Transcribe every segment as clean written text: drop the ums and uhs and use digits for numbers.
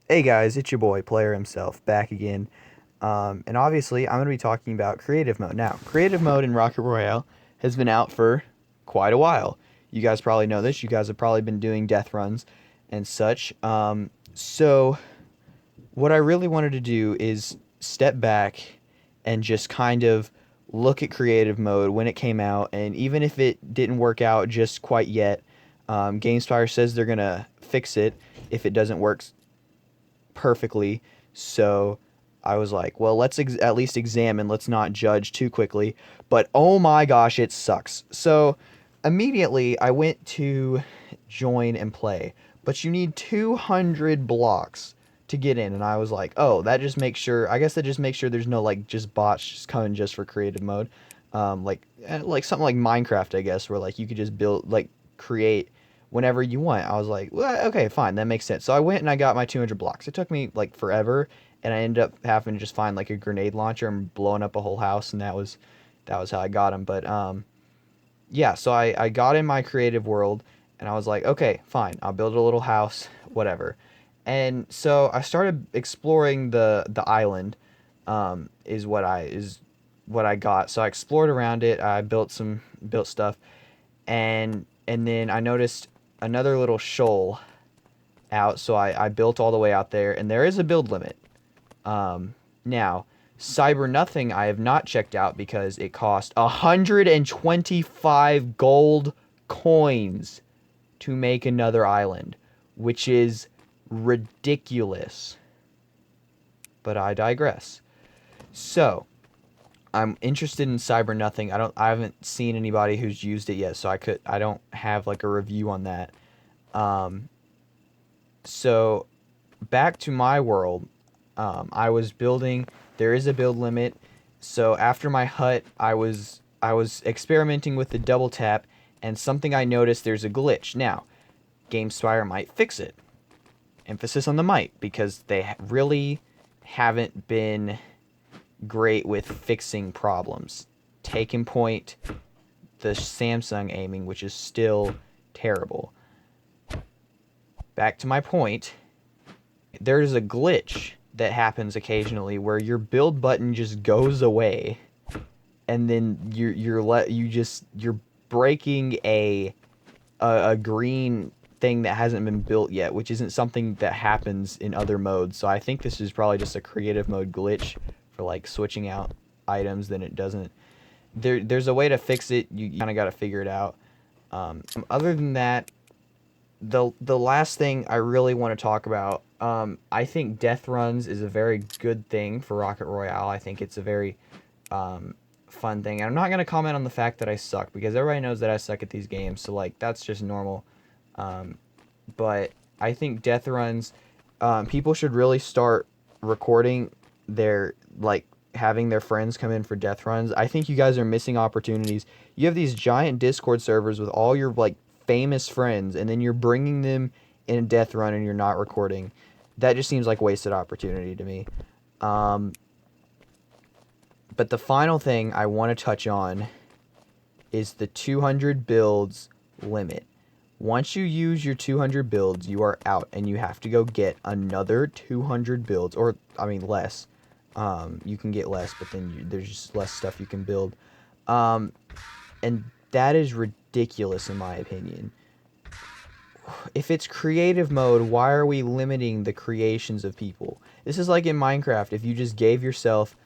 Hey guys, it's your boy, Player himself, back again. And obviously, I'm going to be talking about creative mode. Now, creative mode in Rocket Royale has been out for quite a while. You guys probably know this. You guys have probably been doing death runs and such. So, what I really wanted to do is step back and just kind of look at creative mode when it came out. And even if it didn't work out just quite yet, Gamespire says they're going to fix it if it doesn't work perfectly. So I was like, well, let's at least examine. Let's not judge too quickly. But oh my gosh, it sucks. So immediately I went to join and play, but you need 200 blocks to get in. And I was like, oh, that just makes sure. I guess that just makes sure there's no like just bots just coming just for creative mode. Like something like Minecraft, I guess, where like you could just build like create whenever you want. I was like, well, okay, fine, that makes sense. So I went and I got my 200 blocks. It took me like forever, and I ended up having to just find like a grenade launcher and blowing up a whole house, and that was how I got them. But yeah, so I got in my creative world, and I was like, okay, fine, I'll build a little house, whatever. And so I started exploring the island. Is what I got. So I explored around it. I built stuff, and then I noticed another little shoal out, so I built all the way out there, and there is a build limit. Now, Cyber Nothing I have not checked out because it cost 125 gold coins to make another island, which is ridiculous. But I digress. So, I'm interested in Cyber Nothing. I haven't seen anybody who's used it yet, so I don't have like a review on that. Um, so back to my world, I was building. There is a build limit. So after my hut, I was experimenting with the double tap, and something I noticed, there's a glitch. Now, GameSpire might fix it. Emphasis on the might, because they really haven't been great with fixing problems. Taken point, the Samsung aiming, which is still terrible. Back to my point, there's a glitch that happens occasionally where your build button just goes away, and then you're breaking a green thing that hasn't been built yet, which isn't something that happens in other modes. So I think this is probably just a creative mode glitch for like switching out items. Then it doesn't. There's a way to fix it. You kind of got to figure it out. Other than that, the last thing I really want to talk about, I think death runs is a very good thing for Rocket Royale. I think it's a very fun thing. And I'm not gonna comment on the fact that I suck because everybody knows that I suck at these games. So like that's just normal. Um, but I think death runs, people should really start recording their like having their friends come in for death runs. I think you guys are missing opportunities. You have these giant Discord servers with all your like famous friends, and then you're bringing them in a death run and you're not recording. That just seems like wasted opportunity to me. Um, but the final thing I want to touch on is the 200 builds limit. Once you use your 200 builds, you are out, and you have to go get another 200 builds, or I mean less. You can get less, but then there's just less stuff you can build. Um, and that is ridiculous in my opinion. If it's creative mode, why are we limiting the creations of people? This is like in Minecraft. If you just gave yourself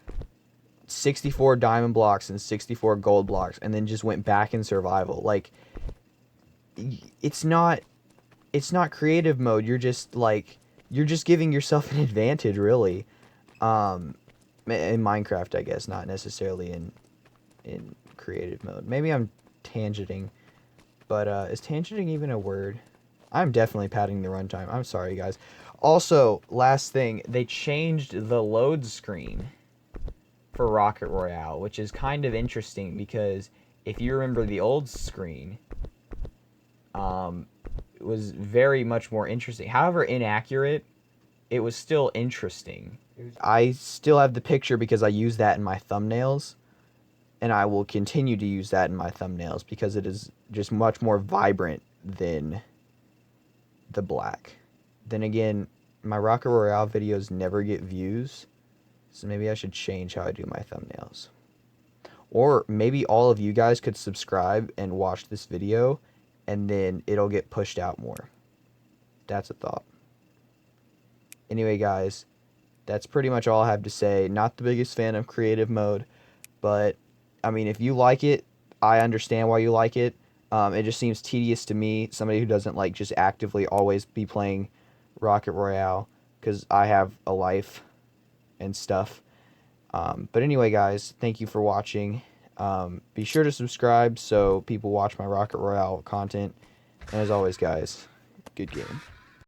64 diamond blocks and 64 gold blocks and then just went back in survival, like it's not it's not creative mode. You're just giving yourself an advantage, really. Um, in Minecraft, I guess, not necessarily in creative mode. Maybe I'm tangenting, but is tangenting even a word? I'm definitely padding the runtime. I'm sorry, guys. Also, last thing, they changed the load screen for Rocket Royale, which is kind of interesting because if you remember the old screen, um, it was very much more interesting. However inaccurate, it was still interesting. I still have the picture because I use that in my thumbnails, and I will continue to use that in my thumbnails because it is just much more vibrant than the black. Then again, my Rocket Royale videos never get views, so maybe I should change how I do my thumbnails. Or maybe all of you guys could subscribe and watch this video, and then it'll get pushed out more. That's a thought. Anyway, guys, that's pretty much all I have to say. Not the biggest fan of creative mode, but, I mean, if you like it, I understand why you like it. It just seems tedious to me, somebody who doesn't, like, just actively always be playing Rocket Royale, because I have a life and stuff. But anyway, guys, thank you for watching. Be sure to subscribe so people watch my Rocket Royale content. And as always, guys, good game.